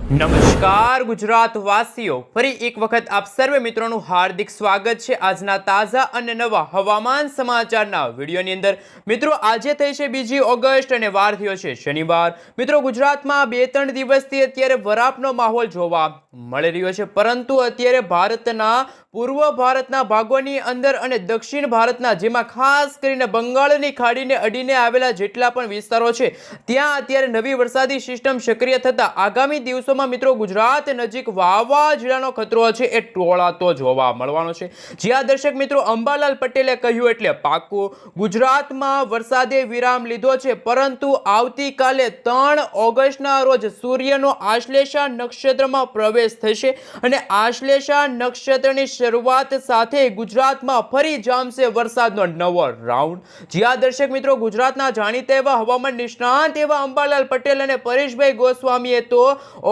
નમસ્કાર ગુજરાત વાસીઓ, ફરી એક વખત આપ સર્વે મિત્રોનું હાર્દિક સ્વાગત છે આજના તાજા અને નવા હવામાન સમાચારના વિડીયોની અંદર। મિત્રો આજે થઈ છે 2 ઓગસ્ટ અને વાર થયો છે શનિવાર। મિત્રો ગુજરાતમાં 2-3 દિવસથી અત્યારે વરાપનો માહોલ જોવા મળી રહ્યો છે, પરંતુ અત્યારે ભારતના પૂર્વ ભારતના ભાગોની અંદર અને દક્ષિણ ભારતના જેમાં ખાસ કરીને બંગાળની ખાડીને અડીને આવેલા જેટલા પણ વિસ્તારો છે ત્યાં અત્યારે નવી વરસાદી સિસ્ટમ સક્રિય થતા આગામી દિવસોમાં મિત્રો ગુજરાત નજીક વાવાઝોડાનો ખતરો છે એ ટોળાતો જોવા મળવાનો છે। જ્યાં દર્શક મિત્રો અંબાલાલ પટેલે કહ્યું એટલે પાકું, ગુજરાતમાં વરસાદે વિરામ લીધો છે, પરંતુ આવતીકાલે 3 ઓગસ્ટના રોજ સૂર્યનો આશ્લેષા નક્ષત્રમાં પ્રવેશ થશે અને આશ્લેષા નક્ષત્રની શરૂઆત સાથે ગુજરાતમાં ફરી જામશે વરસાદનો નવો રાઉન્ડ। જ્યાં દર્શક મિત્રો ગુજરાતના જાણીતા એવા હવામાન નિષ્ણાંત એવા અંબાલાલ પટેલ અને પરેશભાઈ ગોસ્વામીએ તો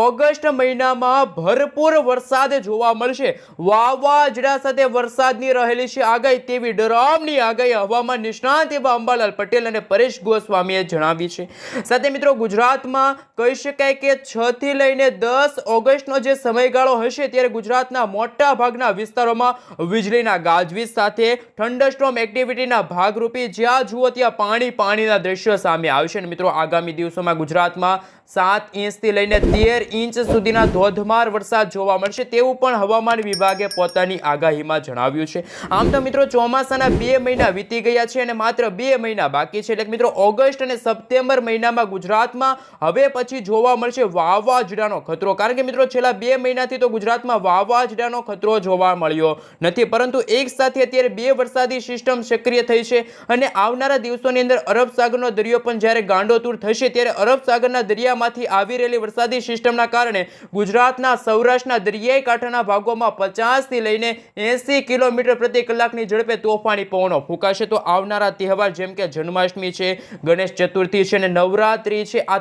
ઓગસ્ટ મહિનામાં ભરપૂર વરસાદ જોવા મળશે, વાવાઝોડા સાથે વરસાદની રહેલી છે આગાહી, તેવી ડરામણી આગાહી હવામાન નિષ્ણાંત એવા અંબાલાલ પટેલ અને પરેશ ગોસ્વામીએ જણાવી છે। સાથે મિત્રો ગુજરાતમાં કહી શકાય કે 6 થી લઈને 10 ઓગસ્ટનો જે સમયગાળો હશે ત્યારે ગુજરાતના મોટા ભાગના વિસ્તારોમાં વીજળીના ગાજવીજ સાથે થંડરસ્ટોર્મ એક્ટિવિટીના ભાગરૂપે જ્યાં જુઓ ત્યાં પાણીના દ્રશ્યો સામે આવશે। અને મિત્રો આગામી દિવસોમાં ગુજરાતમાં 7 ઇંચથી લઈને 13 ઇંચ સુધીના ધોધમાર વરસાદ જોવા મળશે તેવું પણ હવામાન વિભાગે પોતાની આગાહીમાં જણાવ્યું છે। આમ તો મિત્રો ચોમાસાના 2 મહિના વીતી ગયા છે અને માત્ર 2 મહિના બાકી છે, એટલે કે મિત્રો ઓગસ્ટ અને સપ્ટેમ્બર મહિનામાં ગુજરાતમાં હવે પછી જોવા મળશે વાવાઝોડાનો ખતરો। કારણ કે મિત્રો છેલ્લા 2 મહિનાથી તો ગુજરાતમાં વાવાઝોડાનો ખતરો જોવા મળ્યો નથી, પરંતુ એક સાથે અત્યારે 2 વરસાદી સિસ્ટમ સક્રિય થઈ છે અને આવનારા દિવસોની અંદર અરબ સાગરનો દરિયો પણ જ્યારે ગાંડોતૂર થશે ત્યારે અરબ સાગરના દરિયામાંથી આવી રહેલી વરસાદી સિસ્ટમના કારણે ગુજરાતના સૌરાષ્ટ્રના દરિયાઈ કાંઠાના ભાગોમાં 50 થી લઈને 80 કિલોમીટર પ્રતિ કલાકની ઝડપે તોફાની પવનો ફૂંકાશે। તો આવનારા તહેવાર જેમ કે જન્માષ્ટમી છે, ગણેશ ચતુર્થી છે અને નવરાત્રી છે, આ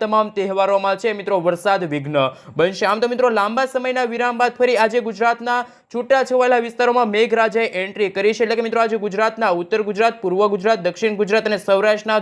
તમામ તહેવારોમાં છે મિત્રો વરસાદ વિઘ્ન બનશે। આમ તો મિત્રો લાંબા સમયના વિરામ બાદ ફરી આજે ગુજરાતના છૂટાછવાયેલા વિસ્તારોમાં મેઘરાજાએ એન્ટ્રી કરી છે, એટલે કે મિત્રો આજે ગુજરાતના ઉત્તર ગુજરાત, પૂર્વ ગુજરાત, દક્ષિણ ગુજરાત અને સૌરાષ્ટ્રના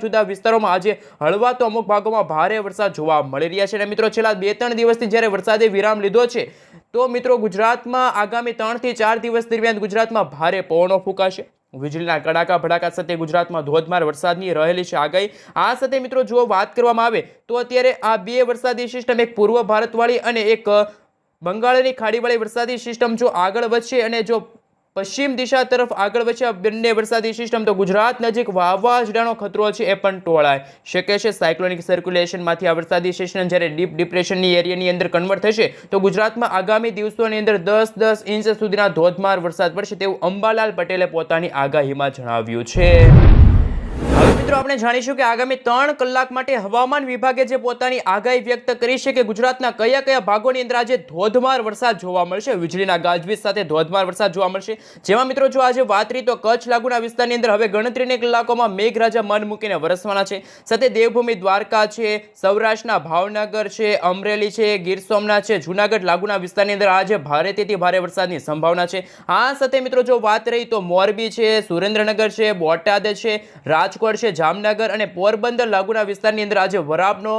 જુદા વિસ્તારોમાં આજે હળવા તો અમુક ભાગોમાં ભારે વરસાદ જોવા મળી રહ્યા છે। અને મિત્રો છેલ્લા 2-3 દિવસથી જ્યારે વરસાદે વિરામ લીધો છે તો મિત્રો ગુજરાતમાં આગામી 3 થી 4 દિવસ દરમિયાન ગુજરાતમાં ભારે પવનો ફૂંકાશે, વીજળીના કડાકા ભડાકા સાથે ગુજરાતમાં ધોધમાર વરસાદની રહેલી છે આગાહી। આ સાથે મિત્રો જો વાત કરવામાં આવે તો અત્યારે આ 2 વરસાદી સિસ્ટમ, એક પૂર્વ ભારતવાળી અને એક બંગાળની ખાડીવાળી વરસાદી સિસ્ટમ જો આગળ વધશે અને જો પશ્ચિમ દિશા તરફ આગળ વધશે આ બંને વરસાદી સિસ્ટમ, તો ગુજરાત નજીક વાવાઝોડાનો ખતરો છે એ પણ ટોળાઈ શકે છે। સાયક્લોનિક સર્ક્યુલેશનમાંથી આ વરસાદી સિસ્ટમ જ્યારે ડીપ ડિપ્રેશનની એરિયાની અંદર કન્વર્ટ થશે તો ગુજરાતમાં આગામી દિવસોની અંદર 10 ઇંચ સુધીના ધોધમાર વરસાદ પડશે તેવું અંબાલાલ પટેલે પોતાની આગાહીમાં જણાવ્યું છે। હવે મિત્રો આપણે જાણીશું કે આગામી 3 કલાક માટે હવામાન વિભાગે જે પોતાની આગાહી વ્યક્ત કરી છે કે ગુજરાતના કયા ભાગોની અંદર આજે ધોધમાર વરસાદ જોવા મળશે, વીજળીના ગાજવીજ સાથે ધોધમાર વરસાદ જોવા મળશે। જેમાં મિત્રો જો આજે વાત કરી તો કચ્છ લાગુના વિસ્તારની અંદર હવે ગણતરીના કલાકોમાં મેઘરાજા મન મૂકીને વરસવાના છે। સાથે દેવભૂમિ દ્વારકા છે, સૌરાષ્ટ્રના ભાવનગર છે, અમરેલી છે, ગીર સોમનાથ છે, જૂનાગઢ લાગુના વિસ્તારની અંદર આજે ભારેથી ભારે વરસાદની સંભાવના છે। આ સાથે મિત્રો જો વાત રહી તો મોરબી છે, સુરેન્દ્રનગર છે, બોટાદ છે, રાજકોટ છે, જામનગર અને પોરબંદર લાગુના વિસ્તારની અંદર આજે વરાપનો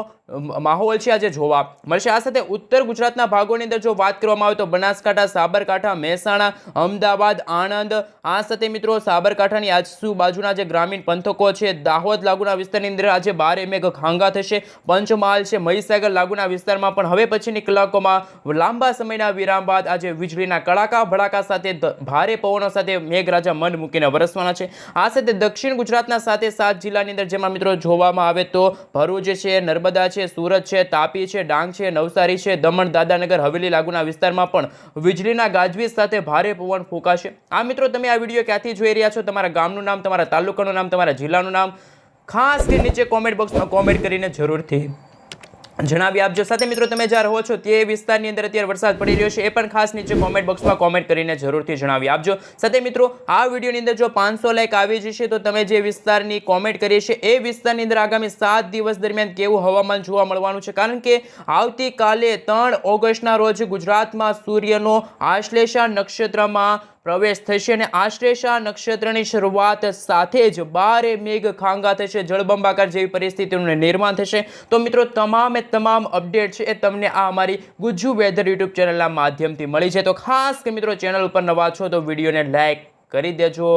માહોલ છે આજે જોવા મળશે। આ સાથે ઉત્તર ગુજરાતના ભાગોની અંદર જો વાત કરવામાં આવે તો બનાસકાંઠા, સાબરકાંઠા, મહેસાણા, અમદાવાદ, આણંદ, આ સાથે મિત્રો સાબરકાંઠાની આજુબાજુના જે ગ્રામીણ પંથકો છે, દાહોદ લાગુના વિસ્તારની અંદર આજે ભારે મેઘ ખાંગા થશે। પંચમહાલ છે, મહીસાગર લાગુના વિસ્તારમાં પણ હવે પછીની કલાકોમાં લાંબા સમયના વિરામ બાદ આજે વીજળીના કડાકા ભડાકા સાથે ભારે પવનો સાથે મેઘરાજા મન મૂકીને વરસવાના છે। આ સાથે દક્ષિણ ગુજરાતના 7 જિલ્લાની અંદર જેમાં મિત્રો જોવામાં આવે તો ભરૂચ છે, નર્મદા છે, સુરત છે, તાપી છે, ડાંગ છે, નવસારી છે, દમણ દાદરાનગર હવેલી લાગુના વિસ્તારમાં પણ વીજળીના ગાજવીજ સાથે ભારે પવન ફૂંકાશે। આ મિત્રો તમે આ વિડીયો ક્યાંથી જોઈ રહ્યા છો, તમારા ગામનું નામ, તમારા તાલુકાનું નામ, તમારા જિલ્લાનું નામ ખાસ કરીને નીચે કોમેન્ટ બોક્સમાં કોમેન્ટ કરીને જરૂરથી જણાવી આપજો। સાથે મિત્રો તમે જ્યાં રહો છો તે વિસ્તારની અંદર અત્યારે વરસાદ પડી રહ્યો છે એ પણ ખાસ નીચે કોમેન્ટ બોક્સમાં કોમેન્ટ કરીને જરૂરથી જણાવી આપજો। સાથે મિત્રો આ વિડીયોની અંદર જો 500 લાઈક આવી જશે તો તમે જે વિસ્તારની કોમેન્ટ કરી છે એ વિસ્તારની અંદર આગામી 7 દિવસ દરમિયાન કેવું હવામાન જોવા મળવાનું છે, કારણ કે આવતીકાલે 3 ઓગસ્ટના રોજ ગુજરાતમાં સૂર્યનો આશ્લેષા નક્ષત્રમાં પ્રવેશ થશે અને આશ્લેષા નક્ષત્રની શરૂઆત સાથે જ 12 મેઘ ખાંગા થશે, જળબંબાકાર જેવી પરિસ્થિતિનું નિર્માણ થશે. તો મિત્રો તમામ અપડેટ છે એ તમને આ અમારી ગુજ્જુ વેધર યુટ્યુબ ચેનલના માધ્યમથી મળી છે. તો ખાસ કે મિત્રો ચેનલ ઉપર નવા છો તો વિડીયોને લાઈક કરી દેજો.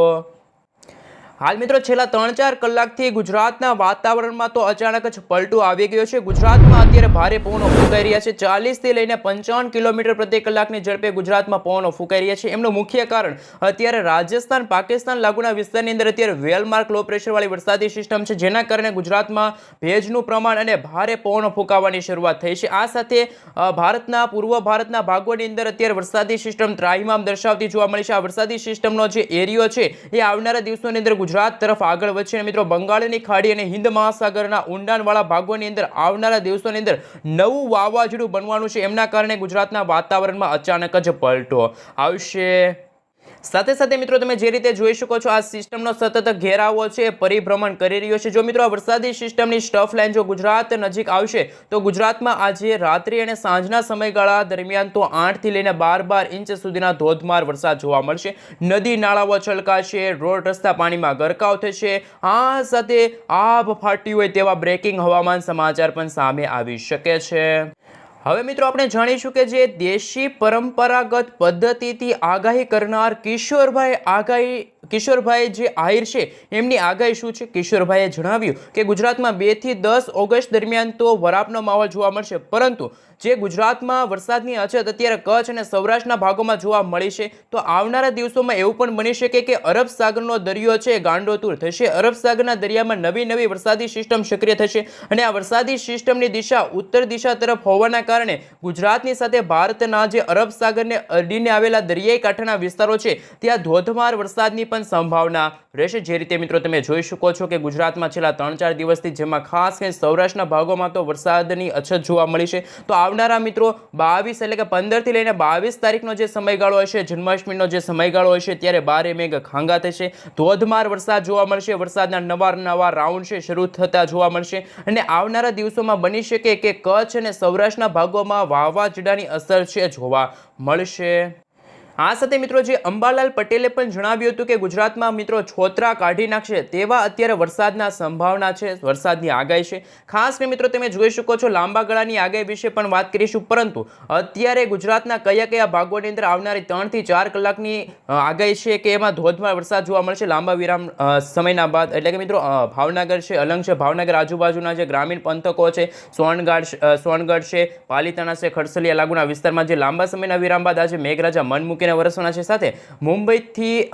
હાલ મિત્રો છેલ્લા 3-4 કલાકથી ગુજરાતના વાતાવરણમાં તો અચાનક જ પલટો આવી ગયો છે. ગુજરાતમાં અત્યારે ભારે પવનો ફૂંકાઈ રહ્યા છે. 40 થી લઈને 55 કિલોમીટર પ્રતિ કલાકની ઝડપે ગુજરાતમાં પવનો ફૂંકાઈ રહ્યા છે. એમનું મુખ્ય કારણ અત્યારે રાજસ્થાન પાકિસ્તાન લાગુના વિસ્તારની અંદર અત્યારે વેલમાર્ક લો પ્રેશરવાળી વરસાદી સિસ્ટમ છે, જેના કારણે ગુજરાતમાં ભેજનું પ્રમાણ અને ભારે પવનો ફૂંકાવાની શરૂઆત થઈ છે. આ સાથે પૂર્વ ભારતના ભાગોની અંદર અત્યારે વરસાદી સિસ્ટમ ત્રાહિમામ દર્શાવતી જોવા મળી છે. આ વરસાદી સિસ્ટમનો જે એરિયો છે એ આવનારા દિવસોની અંદર ગુજરાત તરફ આગળ વધશે અને મિત્રો બંગાળની ખાડી અને હિન્દ મહાસાગરના ઊંડાણવાળા ભાગોની અંદર આવનારા દિવસોની અંદર નવું વાવાઝોડું બનવાનું છે. એમના કારણે ગુજરાતના વાતાવરણમાં અચાનક જ પલટો આવશે. સાથે સાથે મિત્રો તમે જે રીતે જોઈ શકો છો, આ સિસ્ટમનો સતત ઘેરાવો છે પરિભ્રમણ કરી રહ્યો છે. જો મિત્રો આ વરસાદી સિસ્ટમની સ્ટફ લાઇન જો ગુજરાત નજીક આવશે તો ગુજરાતમાં આજે રાત્રિ અને સાંજના સમયગાળા દરમિયાન તો 8 થી લઈને 12 ઇંચ સુધીના ધોધમાર વરસાદ જોવા મળશે. નદી નાળાઓ છલકાશે, રોડ રસ્તા પાણીમાં ગરકાવ થશે. આ સાથે આભ ફાટ્યું હોય તેવા બ્રેકિંગ હવામાન સમાચાર પણ સામે આવી શકે છે. હવે મિત્રો આપણે જાણીશું કે જે દેશી પરંપરાગત પદ્ધતિથી આગાહી કરનાર કિશોરભાઈ જે આહિર છે એમની આગાહી શું છે. કિશોરભાઈએ જણાવ્યું કે ગુજરાતમાં 2 થી 10 ઓગસ્ટ દરમિયાન તો વરાપનો માહોલ જોવા મળશે, પરંતુ જે ગુજરાતમાં વરસાદની અછત અત્યારે કચ્છ અને સૌરાષ્ટ્રના ભાગોમાં જોવા મળી છે, તો આવનારા દિવસોમાં એવું પણ બની શકે કે અરબ સાગરનો દરિયો છે ગાંડોતુર થશે. અરબ સાગરના દરિયામાં નવી વરસાદી સિસ્ટમ સક્રિય થશે અને આ વરસાદી સિસ્ટમની દિશા ઉત્તર દિશા તરફ હોવાના કારણે ગુજરાતની સાથે ભારતના જે અરબ સાગરને અડીને આવેલા દરિયાઈ કાંઠાના વિસ્તારો છે ત્યાં ધોધમાર વરસાદની પણ સંભાવના રહેશે. જે રીતે મિત્રો તમે જોઈ શકો છો કે ગુજરાતમાં છેલ્લા 3-4 દિવસથી જેમાં ખાસ કરીને સૌરાષ્ટ્રના ભાગોમાં તો વરસાદની અછત જોવા મળી છે. તો આવનારા મિત્રો 22 એટલે કે 15 થી લઈને 22 તારીખનો જે સમયગાળો હશે, જન્માષ્ટમીનો જે સમયગાળો હશે, ત્યારે 12 મેઘ ખાંગા થશે, ધોધમાર વરસાદ જોવા મળશે. વરસાદના નવા રાઉન્ડ છે શરૂ થતા જોવા મળશે અને આવનારા દિવસોમાં બની શકે કે કચ્છ અને સૌરાષ્ટ્રના ભાગોમાં વાવાઝોડાની અસર છે જોવા મળશે. આ સાથે મિત્રો જે અંબાલાલ પટેલે પણ જણાવ્યું હતું કે ગુજરાતમાં મિત્રો છોતરા કાઢી નાખશે તેવા અત્યારે વરસાદના સંભાવના છે, વરસાદની આગાહી છે. ખાસ કરીને મિત્રો તમે જોઈ શકો છો લાંબા ગાળાની આગાહી વિશે પણ વાત કરીશું, પરંતુ અત્યારે ગુજરાતના કયા ભાગોની અંદર આવનારી 3 થી 4 કલાકની આગાહી છે કે એમાં ધોધમાર વરસાદ જોવા મળશે લાંબા વિરામ સમયના બાદ. એટલે કે મિત્રો ભાવનગર છે, અલંગ છે, ભાવનગર આજુબાજુના જે ગ્રામીણ પંથકો છે, સોનગઢ છે, પાલીતાણા છે, ખડસલિયા લાગુના વિસ્તારમાં જે લાંબા સમયના વિરામ બાદ આજે મેઘરાજા મન મૂકીને વરસવાના છે. સાથે મુંબઈથી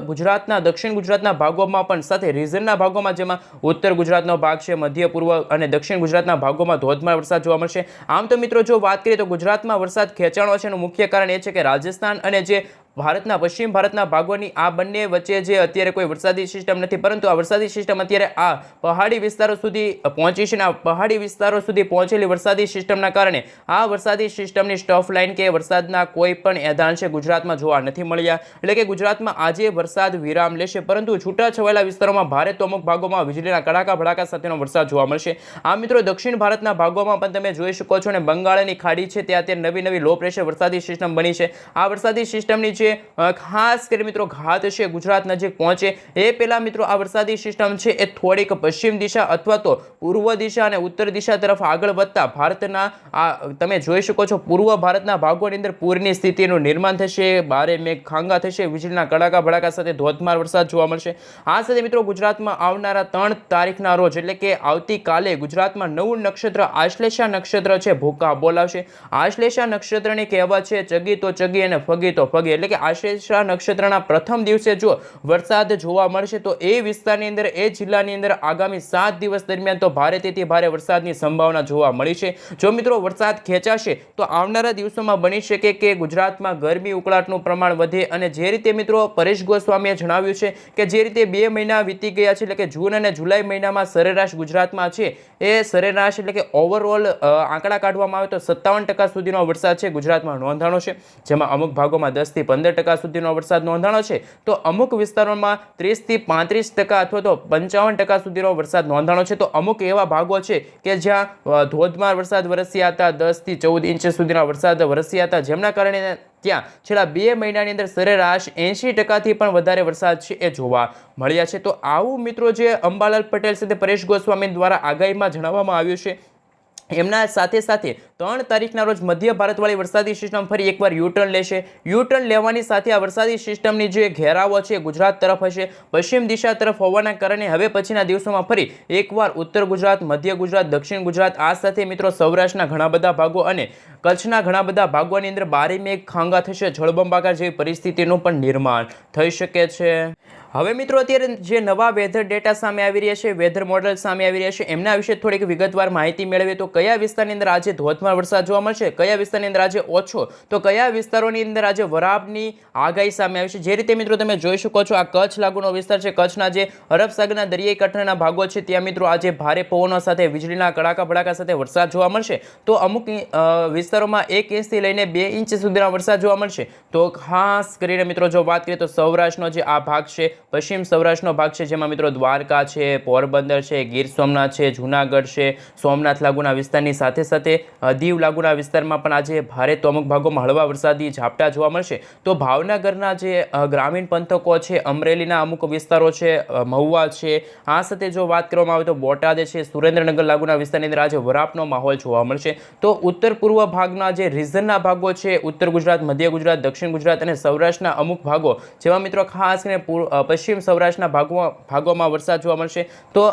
ગુજરાતના દક્ષિણ ગુજરાતના ભાગોમાં પણ, સાથે રીઝનના ભાગોમાં જેમાં ઉત્તર ગુજરાતનો ભાગ છે, મધ્ય પૂર્વ અને દક્ષિણ ગુજરાતના ભાગોમાં ધોધમાર વરસાદ જોવા મળશે. આમ તો મિત્રો જો વાત કરીએ તો ગુજરાતમાં વરસાદ ખેંચાણો છે એનું મુખ્ય કારણ એ છે કે રાજસ્થાન અને જે ભારતના પશ્ચિમ ભારતના ભાગોની આ બંને વચ્ચે જે અત્યારે કોઈ વરસાદી સિસ્ટમ નથી, પરંતુ આ વરસાદી સિસ્ટમ અત્યારે આ પહાડી વિસ્તારો સુધી પહોંચી છે. આ પહાડી વિસ્તારો સુધી પહોંચેલી વરસાદી સિસ્ટમના કારણે આ વરસાદી સિસ્ટમની સ્ટફ લાઇન કે વરસાદના કોઈ પણ એધાંશે ગુજરાતમાં જોવા નથી મળ્યા. એટલે કે ગુજરાતમાં આજે વરસાદ વિરામ લેશે, પરંતુ છૂટાછવાયેલા વિસ્તારોમાં ભારે તો અમુક ભાગોમાં વીજળીના કડાકા ભડાકા સાથેનો વરસાદ જોવા મળશે. આ મિત્રો દક્ષિણ ભારતના ભાગોમાં પણ તમે જોઈ શકો છો અને બંગાળની ખાડી છે ત્યાં અત્યારે નવી લો પ્રેશર વરસાદી સિસ્ટમ બની છે. આ વરસાદી સિસ્ટમની જે ખાસ કરી મિત્રો ઘાત છે ગુજરાત નજીક પહોંચે એ પહેલા મિત્રો આ વરસાદી સિસ્ટમ છે એ થોડીક પશ્ચિમ દિશા અથવા તો પૂર્વ દિશા અને ઉત્તર દિશા તરફ આગળ વધતા ભારતના તમે જોઈ શકો છો પૂર્વ ભારતના ભાગોની અંદર પૂરની સ્થિતિનું નિર્માણ થશે, 12 મેઘ ખાંગા થશે, વીજળીના કડાકા ભડાકા સાથે ધોધમાર વરસાદ જોવા મળશે. આ સાથે મિત્રો ગુજરાતમાં આવનારા 3 તારીખના રોજ એટલે કે આવતીકાલે ગુજરાતમાં નવું નક્ષત્ર આશ્લેષા નક્ષત્ર છે ભૂકા બોલાવશે. આશ્લેષા નક્ષત્રની કહેવત છે ચગી તો ચગી અને ફગી તો ફગી, એટલે કે આશ્લેષા નક્ષત્રના પ્રથમ દિવસે જો વરસાદ જોવા મળશે તો એ વિસ્તારની અંદર, એ જિલ્લાની અંદર આગામી 7 દિવસ દરમિયાન તો ભારેથી ભારે વરસાદની સંભાવના જોવા મળી છે. જો મિત્રો વરસાદ ખેંચાશે તો આવનારા દિવસોમાં બની શકે કે ગુજરાતમાં ગરમી ઉકળાટનું પ્રમાણ વધે અને જે રીતે મિત્રો પરેશ ગોસ્વામીએ જણાવ્યું છે કે જે રીતે 2 મહિના વીતી ગયા છે, એટલે કે જૂન અને જુલાઈ મહિનામાં સરેરાશ ગુજરાતમાં છે એ સરેરાશ એટલે કે ઓવરઓલ આંકડા કાઢવામાં આવે તો 57% સુધીનો વરસાદ છે ગુજરાતમાં નોંધાણો છે, જેમાં અમુક ભાગોમાં 10 થી 15% સુધીનો વરસાદ નોંધાણો છે, તો અમુક વિસ્તારોમાં 30 થી 35% અથવા તો 55% સુધીનો વરસાદ નોંધાણો છે. તો અમુક એવા ભાગો છે કે જ્યાં ધોધમાર વરસાદ વરસ્યા હતા, 10 થી 14 ઇંચ સુધીના વરસાદ વરસ્યા હતા, જેમના કારણે ત્યાં છેલ્લા 2 મહિનાની અંદર સરેરાશ 80%થી પણ વધારે વરસાદ છે એ જોવા મળ્યા છે. તો આવું મિત્રો જે અંબાલાલ પટેલ સાથે પરેશ ગોસ્વામી દ્વારા આગાહીમાં જણાવવામાં આવ્યું છે. એમના સાથે સાથે 3 તારીખના રોજ મધ્ય ભારતવાળી વરસાદી સિસ્ટમ ફરી એકવાર યુટર્ન લેશે. યુટર્ન લેવાની સાથે આ વરસાદી સિસ્ટમની જે ઘેરાવો છે ગુજરાત તરફ હશે, પશ્ચિમ દિશા તરફ હોવાના કારણે હવે પછીના દિવસોમાં ફરી એકવાર ઉત્તર ગુજરાત, મધ્ય ગુજરાત, દક્ષિણ ગુજરાત, આ સાથે મિત્રો સૌરાષ્ટ્રના ઘણા બધા ભાગો અને કચ્છના ઘણા બધા ભાગોની અંદર બારી મેઘ ખાંગા થશે, જળબંબાકાર જેવી પરિસ્થિતિનું પણ નિર્માણ થઈ શકે છે. હવે મિત્રો અત્યારે જે નવા વેધર ડેટા સામે આવી રહ્યા છે, વેધર મોડેલ સામે આવી રહ્યા છે, એમના વિશે થોડીક વિગતવાર માહિતી મેળવીએ તો કયા વિસ્તારની અંદર આજે ધોધમાર વરસાદ જોવા મળશે, કયા વિસ્તારની અંદર આજે ઓછો, તો કયા વિસ્તારોની અંદર આજે વરાપની આગાહી સામે આવી છે. જે રીતે મિત્રો તમે જોઈ શકો છો, આ કચ્છ લાગુનો વિસ્તાર છે. કચ્છના જે અરબ સાગરના દરિયાઈ કાંઠાના ભાગો છે ત્યાં મિત્રો આજે ભારે પવનો સાથે વીજળીના કડાકા ભડાકા સાથે વરસાદ જોવા મળશે. તો અમુક વિસ્તારોમાં 1 ઇંચથી લઈને 2 ઇંચ સુધીના વરસાદ જોવા મળશે. તો ખાસ કરીને મિત્રો જો વાત કરીએ તો સૌરાષ્ટ્રનો જે આ ભાગ છે, પશ્ચિમ સૌરાષ્ટ્રનો ભાગ છે, જેમાં મિત્રો દ્વારકા છે, પોરબંદર છે, ગીર સોમનાથ છે, જૂનાગઢ છે, સોમનાથ લાગુના વિસ્તારની સાથે સાથે દીવ લાગુના વિસ્તારમાં પણ આજે ભારે તો અમુક ભાગોમાં હળવા વરસાદી ઝાપટા જોવા મળશે. તો ભાવનગરના જે ગ્રામીણ પંથકો છે, અમરેલીના અમુક વિસ્તારો છે, મહુવા છે, આ સાથે જો વાત કરવામાં આવે તો બોટાદ છે, સુરેન્દ્રનગર લાગુના વિસ્તારની અંદર આજે વરાપનો માહોલ જોવા મળશે. તો ઉત્તર પૂર્વ ભાગના જે રિજનના ભાગો છે, ઉત્તર ગુજરાત, મધ્ય ગુજરાત, દક્ષિણ ગુજરાત અને સૌરાષ્ટ્રના અમુક ભાગો, જેમાં મિત્રો ખાસ કરીને પશ્ચિમ સૌરાષ્ટ્રના ભાગોમાં વરસાદ જોવા મળશે. તો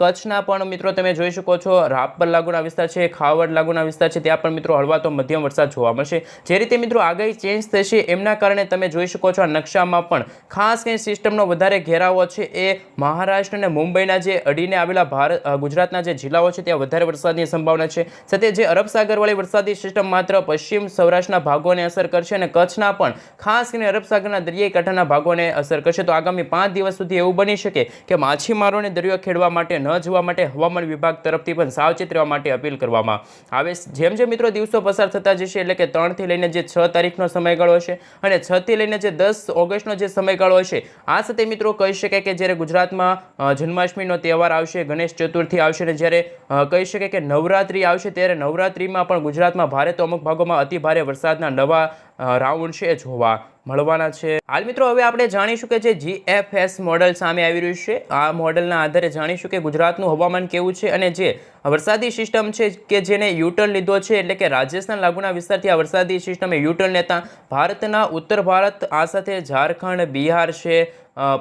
કચ્છના પણ મિત્રો તમે જોઈ શકો છો, રાપર લાગુના વિસ્તાર છે, ખાવડ લાગુના વિસ્તાર છે, ત્યાં પણ મિત્રો હળવા તો મધ્યમ વરસાદ જોવા મળશે. જે રીતે મિત્રો આગાહી ચેન્જ થશે એમના કારણે તમે જોઈ શકો છો આ નકશામાં પણ ખાસ કરીને સિસ્ટમનો વધારે ઘેરાવો છે એ મહારાષ્ટ્ર અને મુંબઈના જે અડીને આવેલા ગુજરાતના જે જિલ્લાઓ છે ત્યાં વધારે વરસાદની સંભાવના છે. સાથે જે અરબ સાગરવાળી વરસાદી સિસ્ટમ માત્ર પશ્ચિમ સૌરાષ્ટ્રના ભાગોને અસર કરશે અને કચ્છના પણ ખાસ કરીને અરબ સાગરના દરિયાઈ કાંઠાના ભાગોને અસર કરશે. તો આગામી 5 દિવસ સુધી એવું બની શકે કે માછીમારોને દરિયો ખેડવા માટે ન જવા માટે હવામાન વિભાગ તરફથી પણ સાવચેત રહેવા માટે અપીલ કરવામાં આવે. જેમ જેમ મિત્રો દિવસો પસાર થતા જશે એટલે કે 3 થી લઈને જે 6 તારીખનો સમયગાળો હશે અને 6 થી લઈને જે 10 ઓગસ્ટનો જે સમયગાળો હશે, આ સાથે મિત્રો કહી શકાય કે જ્યારે ગુજરાતમાં જન્માષ્ટમીનો તહેવાર આવશે, ગણેશ ચતુર્થી આવશે અને જ્યારે કહી શકાય કે નવરાત્રિ આવશે, ત્યારે નવરાત્રિમાં પણ ગુજરાતમાં ભારે તો અમુક ભાગોમાં અતિ ભારે વરસાદના નવા રાઉન્ડ છે જોવા મળવાના છે. હાલ મિત્રો હવે આપણે જાણીશું કે જે GFS મોડેલ સામે આવી રહ્યું છે, આ મોડેલના આધારે જાણીશું કે ગુજરાતનું હવામાન કેવું છે અને જે વરસાદી સિસ્ટમ છે કે જેને યુટર્ન લીધો છે, એટલે કે રાજસ્થાન લાગુના વિસ્તારથી આ વરસાદી સિસ્ટમે યુટર્ન લેતા ભારતના ઉત્તર ભારત, આ સાથે ઝારખંડ, બિહાર છે,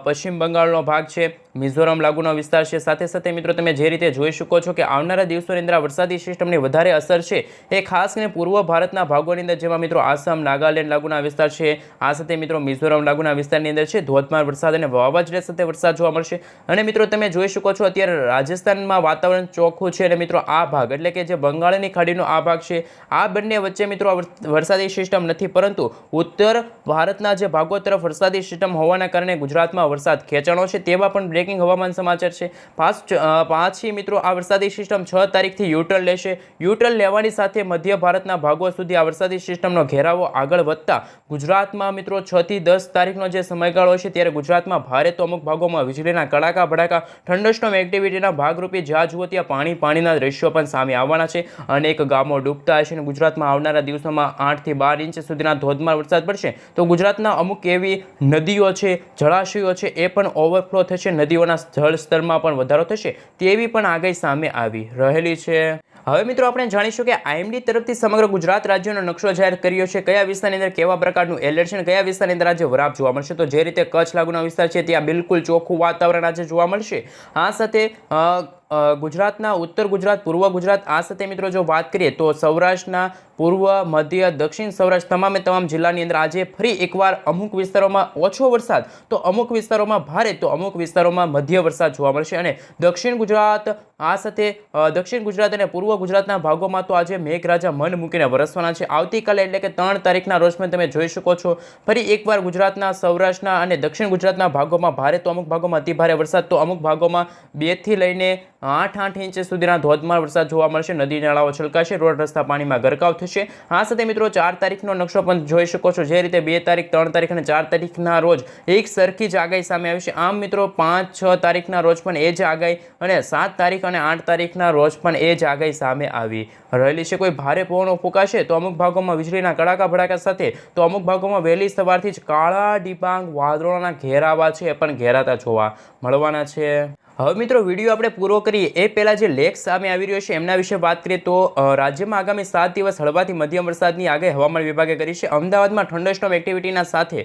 પશ્ચિમ બંગાળનો ભાગ છે, મિઝોરમ લાગુનો વિસ્તાર છે, સાથે સાથે મિત્રો તમે જે રીતે જોઈ શકો છો કે આવનારા દિવસોની અંદર આ વરસાદી સિસ્ટમની વધારે અસર છે એ ખાસ કરીને પૂર્વ ભારતના ભાગોની અંદર, જેમાં મિત્રો આસામ, નાગાલેન્ડ લાગુના વિસ્તાર છે, આ સાથે મિત્રો મિઝોરમ લાગુના વિસ્તારની અંદર છે ધોધમાર વરસાદ અને વાવાઝોડા સાથે વરસાદ જોવા મળશે. અને મિત્રો તમે જોઈ શકો છો અત્યારે રાજસ્થાનમાં વાતાવરણ ચોખ્ખું છે અને મિત્રો આ ભાગ એટલે કે જે બંગાળની ખાડીનો આ ભાગ છે, આ બંને વચ્ચે મિત્રો વરસાદી સિસ્ટમ નથી, પરંતુ ઉત્તર ભારતના જે ભાગો તરફ વરસાદી સિસ્ટમ હોવાના કારણે ગુજરાતમાં વરસાદ ખેંચાણો છે. તેવા પણ બ્રેકિંગ હવામાન સમાચાર છે. પાછી મિત્રો આ વરસાદી સિસ્ટમ 6 તારીખથી યુટર્ન લેશે. યુટર્ન લેવાની સાથે મધ્ય ભારતના ભાગો સુધી આ વરસાદી સિસ્ટમનો ઘેરાવો આગળ વધતા ગુજરાતમાં મિત્રો 6 થી 10 તારીખનો જે સમયગાળો છે ત્યારે ગુજરાતમાં ભારે તો અમુક ભાગોમાં વીજળીના કડાકા ભડાકા, થંડરસ્ટોર્મ એક્ટિવિટીના ભાગરૂપે જ્યાં જુઓ ત્યાં પાણીના દ્રશ્યો પણ સામે આવવાના છે. અનેક ગામો ડૂબતા હશે અને ગુજરાતમાં આવનારા દિવસોમાં 8 થી 12 ઇંચ સુધીના ધોધમાર વરસાદ પડશે. તો ગુજરાતના અમુક એવી નદીઓ છે, જળાશયો છે, એ પણ ઓવરફ્લો થશે, નદીઓના જળ સ્તરમાં પણ વધારો થશે, તેવી પણ આગાહી સામે આવી રહેલી છે. હવે મિત્રો આપણે જાણીશું કે IMD તરફથી સમગ્ર ગુજરાત રાજ્યનો નકશો જાહેર કર્યો છે, કયા વિસ્તારની અંદર કેવા પ્રકારનું એલર્ટ છે અને કયા વિસ્તારની અંદર આજે વરાપ જોવા મળશે. તો જે રીતે કચ્છ લાગુના વિસ્તાર છે ત્યાં બિલકુલ ચોખ્ખું વાતાવરણ આજે જોવા મળશે. આ સાથે ગુજરાતના ઉત્તર ગુજરાત, પૂર્વ ગુજરાત, આ સાથે મિત્રો જો વાત કરીએ તો સૌરાષ્ટ્રના પૂર્વ, મધ્ય, દક્ષિણ સૌરાષ્ટ્ર તમામ જિલ્લાની અંદર આજે ફરી એકવાર અમુક વિસ્તારોમાં ઓછો વરસાદ, તો અમુક વિસ્તારોમાં ભારે, તો અમુક વિસ્તારોમાં મધ્ય વરસાદ જોવા મળશે. અને દક્ષિણ ગુજરાત, આ સાથે દક્ષિણ ગુજરાત અને પૂર્વ ગુજરાતના ભાગોમાં તો આજે મેઘરાજા મન મૂકીને વરસવાના છે. આવતીકાલે એટલે કે 3 તારીખના રોજ પણ તમે જોઈ શકો છો ફરી એકવાર ગુજરાતના, સૌરાષ્ટ્રના અને દક્ષિણ ગુજરાતના ભાગોમાં ભારે, તો અમુક ભાગોમાં અતિ ભારે વરસાદ, તો અમુક ભાગોમાં 2 થી લઈને 8 ઇંચ સુધીના ધોધમાર વરસાદ જોવા મળશે. નદી નાળાઓ છલકાશે, રોડ રસ્તા પાણીમાં ગરકાવ થશે. આ સાથે મિત્રો 4 તારીખનો નકશો પણ જોઈ શકો છો, જે રીતે 2 તારીખ, 3 તારીખ અને 4 તારીખના રોજ એક સરખી જ આગાહી સામે આવી છે. આમ મિત્રો 5-6 તારીખના રોજ પણ એ જ આગાહી અને 7 તારીખ તારીખ અને 8 તારીખના રોજ પણ એ જ આગાહી સામે આવી રહેલી છે। કોઈ ભારે પવનો ફૂંકાશે તો અમુક ભાગોમાં વીજળીના કડાકા ભડાકા સાથે તો અમુક ભાગોમાં વહેલી સવારથી જ કાળા ડિબાંગ વાદળોના ઘેરાવા છે એ પણ ઘેરાતા જોવા મળવાના છે। હવે મિત્રો વિડીયો આપણે પૂરો કરીએ એ પહેલાં જે લેખ સામે આવી રહ્યો છે એમના વિશે વાત કરીએ તો રાજ્યમાં આગામી 7 દિવસ હળવાથી મધ્યમ વરસાદની આગાહી હવામાન વિભાગે કરી છે। અમદાવાદમાં થંડરસ્ટોર્મ એક્ટિવિટીના સાથે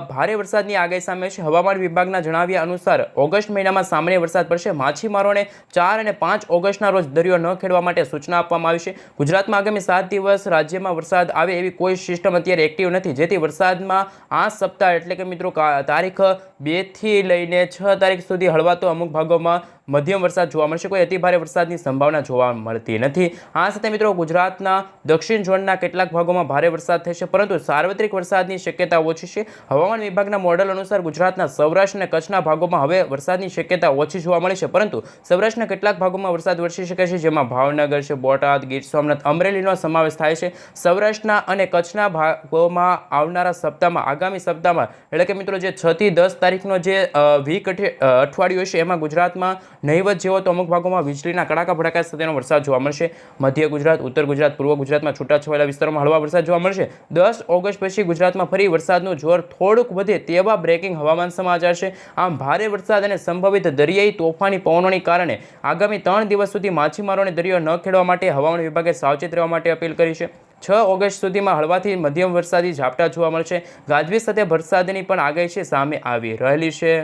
ભારે વરસાદની આગાહી સામે છે। હવામાન વિભાગના જણાવ્યા અનુસાર ઓગસ્ટ મહિનામાં સામાન્ય વરસાદ પડશે। માછીમારોને 4 અને 5 ઓગસ્ટના રોજ દરિયો ન ખેડવા માટે સૂચના આપવામાં આવી છે। ગુજરાતમાં આગામી 7 દિવસ રાજ્યમાં વરસાદ આવે એવી કોઈ સિસ્ટમ અત્યારે એક્ટિવ નથી, જેથી વરસાદમાં આ સપ્તાહ એટલે કે મિત્રો તારીખ 2 થી લઈને 6 તારીખ સુધી હળવા તો અમુક ભાગોમાં મધ્યમ વરસાદ જોવા મળશે। કોઈ અતિભારે વરસાદની સંભાવના જોવા મળતી નથી। આ સાથે મિત્રો ગુજરાતના દક્ષિણ ઝોનના કેટલાક ભાગોમાં ભારે વરસાદ થશે, પરંતુ સાર્વત્રિક વરસાદની શક્યતા ઓછી છે। હવામાન વિભાગના મોડેલ અનુસાર ગુજરાતના સૌરાષ્ટ્ર અને કચ્છના ભાગોમાં હવે વરસાદની શક્યતા ઓછી જોવા મળી છે, પરંતુ સૌરાષ્ટ્રના કેટલાક ભાગોમાં વરસાદ વરસી શકે છે, જેમાં ભાવનગર છે, બોટાદ, ગીર સોમનાથ, અમરેલીનો સમાવેશ થાય છે। સૌરાષ્ટ્રના અને કચ્છના ભાગોમાં આવનારા સપ્તાહમાં આગામી સપ્તાહમાં એટલે કે મિત્રો જે 6 થી 10 તારીખનો જે વીક અઠવાડિયું છે એમાં ગુજરાતમાં નહીવત જેવો તો અમુક ભાગોમાં વીજળીના કડાકા ભડાકા સાથેનો વરસાદ જોવા મળશે। મધ્ય ગુજરાત, ઉત્તર ગુજરાત, પૂર્વ ગુજરાતમાં છૂટાછવાયેલા વિસ્તારોમાં હળવા વરસાદ જોવા મળશે। 10 ઓગસ્ટ પછી ગુજરાતમાં ફરી વરસાદનું જોર થોડુંક વધે તેવા બ્રેકિંગ હવામાન સમાચાર છે। આમ ભારે વરસાદ અને સંભવિત દરિયાઈ તોફાની પવનોની કારણે આગામી 3 દિવસ સુધી માછીમારોને દરિયો ન ખેડવા માટે હવામાન વિભાગે સાવચેત રહેવા માટે અપીલ કરી છે। 6 ઓગસ્ટ સુધીમાં હળવાથી મધ્યમ વરસાદી ઝાપટા જોવા મળશે। ગાજવીજ સાથે વરસાદની પણ આગાહી છે સામે આવી રહેલી છે।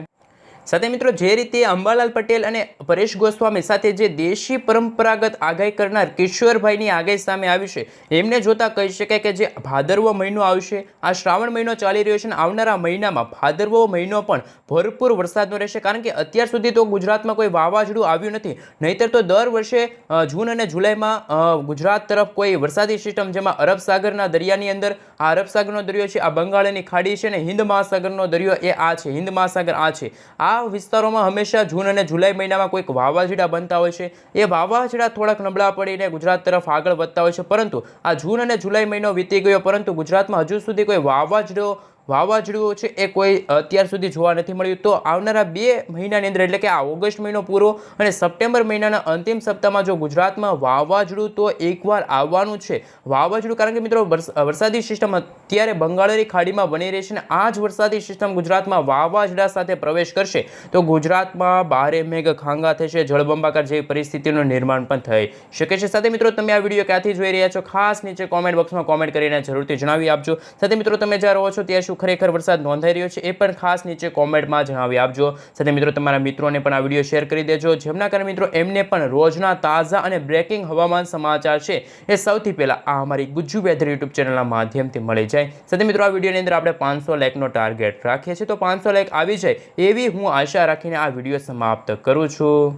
સાથે મિત્રો જે રીતે અંબાલાલ પટેલ અને પરેશ ગોસ્વામી સાથે જે દેશી પરંપરાગત આગાહી કરનાર કિશોરભાઈની આગાહી સામે આવી છે, એમને જોતા કહી શકાય કે જે ભાદરવો મહિનો આવશે, આ શ્રાવણ મહિનો ચાલી રહ્યો છે અને આવનારા મહિનામાં ભાદરવો મહિનો પણ ભરપૂર વરસાદનો રહેશે, કારણ કે અત્યાર સુધી તો ગુજરાતમાં કોઈ વાવાઝોડું આવ્યું નથી। નહીંતર તો દર વર્ષે જૂન અને જુલાઈમાં ગુજરાત તરફ કોઈ વરસાદી સિસ્ટમ, જેમાં અરબ સાગરના દરિયાની અંદર આ અરબ સાગરનો દરિયો છે, આ બંગાળની ખાડી છે ને હિન્દ મહાસાગરનો દરિયો એ આ છે, હિન્દ મહાસાગર આ છે। આ વિસ્તારોમાં હંમેશા જૂન અને જુલાઈ મહિનામાં કોઈક વાવાઝોડા બનતા હોય છે। એ વાવાઝોડા થોડાક નબળા પડીને ગુજરાત તરફ આગળ વધતા હોય છે, પરંતુ આ જૂન અને જુલાઈ મહિનો વીતી ગયો, પરંતુ ગુજરાતમાં હજુ સુધી કોઈ વાવાઝોડું છે એ કોઈ અત્યાર સુધી જોવા નથી મળ્યું। તો આવનારા 2 મહિનાની અંદર એટલે કે આ ઓગસ્ટ મહિનો પૂરો અને સપ્ટેમ્બર મહિનાના અંતિમ સપ્તાહમાં જો ગુજરાતમાં વાવાઝોડું તો એકવાર આવવાનું છે વાવાઝોડું, કારણ કે મિત્રો વરસાદી સિસ્ટમ અત્યારે બંગાળની ખાડીમાં બની રહી છે અને આ જ વરસાદી સિસ્ટમ ગુજરાતમાં વાવાઝોડા સાથે પ્રવેશ કરશે તો ગુજરાતમાં ભારે મેઘ ખાંગા થશે, જળબંબાકાર જેવી પરિસ્થિતિનું નિર્માણ પણ થઈ શકે છે। સાથે મિત્રો તમે આ વિડીયો ક્યાંથી જોઈ રહ્યા છો ખાસ નીચે કોમેન્ટ બોક્સમાં કોમેન્ટ કરીને જરૂરથી જણાવી આપજો। સાથે મિત્રો તમે જ્યાં રહો છો ત્યાં શું ખરેખર વરસાદ નોંધાઈ રહ્યો છે એ પણ ખાસ નીચે કોમેન્ટમાં જણાવી આપજો। સાથે મિત્રો તમારા મિત્રોને પણ આ વિડીયો શેર કરી દેજો, જેમના કારણે મિત્રો એમને પણ રોજના તાજા અને બ્રેકિંગ હવામાન સમાચાર છે એ સૌથી પહેલા આ અમારી ગુજ્જુ વેધર યુટ્યુબ ચેનલના માધ્યમથી મળી જાય। સાથે મિત્રો આ વિડીયોની અંદર આપણે 500 લાઇકનો ટાર્ગેટ રાખીએ છીએ, તો 500 લાઇક આવી જાય એવી હું આશા રાખીને આ વિડીયો સમાપ્ત કરું છું।